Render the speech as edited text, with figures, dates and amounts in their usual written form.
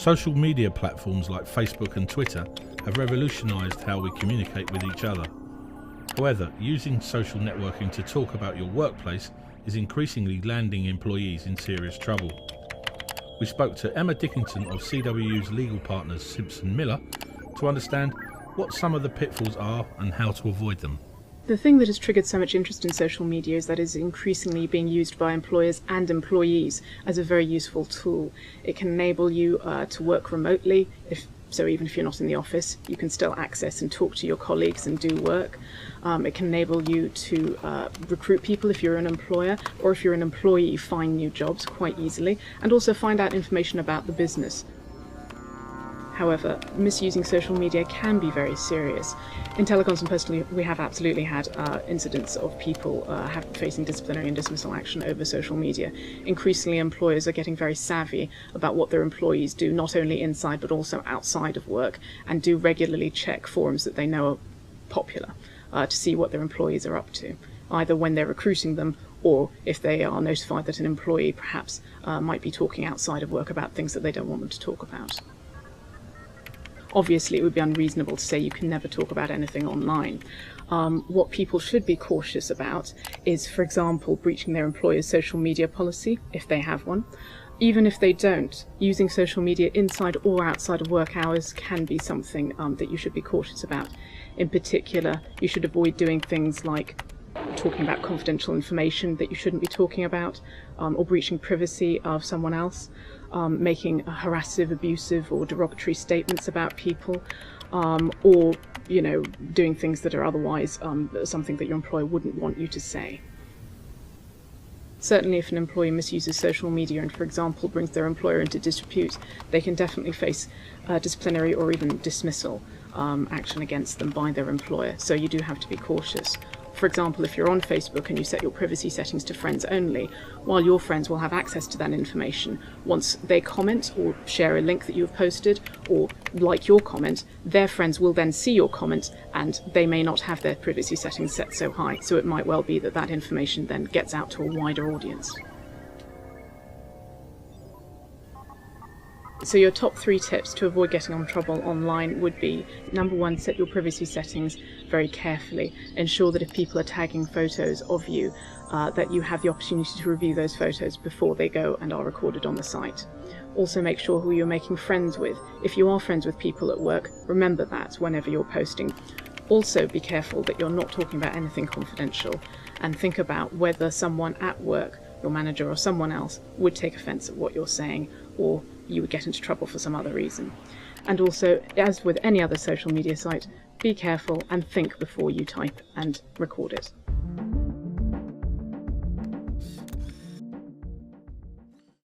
Social media platforms like Facebook and Twitter have revolutionised how we communicate with each other. However, using social networking to talk about your workplace is increasingly landing employees in serious trouble. We spoke to Emma Dickinson of CWU's legal partners Simpson Miller to understand what some of the pitfalls are and how to avoid them. The thing that has triggered so much interest in social media is that it's increasingly being used by employers and employees as a very useful tool. It can enable you to work remotely. So even if you're not in the office, you can still access and talk to your colleagues and do work. It can enable you to recruit people if you're an employer, or if you're an employee, find new jobs quite easily, and also find out information about the business. However, misusing social media can be very serious. In telecoms and personally, we have absolutely had incidents of people facing disciplinary and dismissal action over social media. Increasingly, employers are getting very savvy about what their employees do, not only inside but also outside of work, and do regularly check forums that they know are popular to see what their employees are up to, either when they're recruiting them or if they are notified that an employee perhaps might be talking outside of work about things that they don't want them to talk about. Obviously, it would be unreasonable to say you can never talk about anything online. What people should be cautious about is, for example, breaching their employer's social media policy, if they have one. Even if they don't, using social media inside or outside of work hours can be something that you should be cautious about. In particular, you should avoid doing things like talking about confidential information that you shouldn't be talking about, or breaching privacy of someone else, making harassive, abusive or derogatory statements about people, or doing things that are otherwise something that your employer wouldn't want you to say. Certainly if an employee misuses social media and, for example, brings their employer into dispute, they can definitely face disciplinary or even dismissal action against them by their employer, so you do have to be cautious. For example, if you're on Facebook and you set your privacy settings to friends only, while your friends will have access to that information, once they comment or share a link that you've posted or like your comment, their friends will then see your comment and they may not have their privacy settings set so high, so it might well be that that information then gets out to a wider audience. So your top 3 tips to avoid getting in trouble online would be: number 1, set your privacy settings very carefully. Ensure that if people are tagging photos of you, that you have the opportunity to review those photos before they go and are recorded on the site. Also make sure who you're making friends with. If you are friends with people at work, remember that whenever you're posting. Also be careful that you're not talking about anything confidential, and think about whether someone at work, your manager or someone else, would take offence at what you're saying, or you would get into trouble for some other reason. And also, as with any other social media site, be careful and think before you type and record it.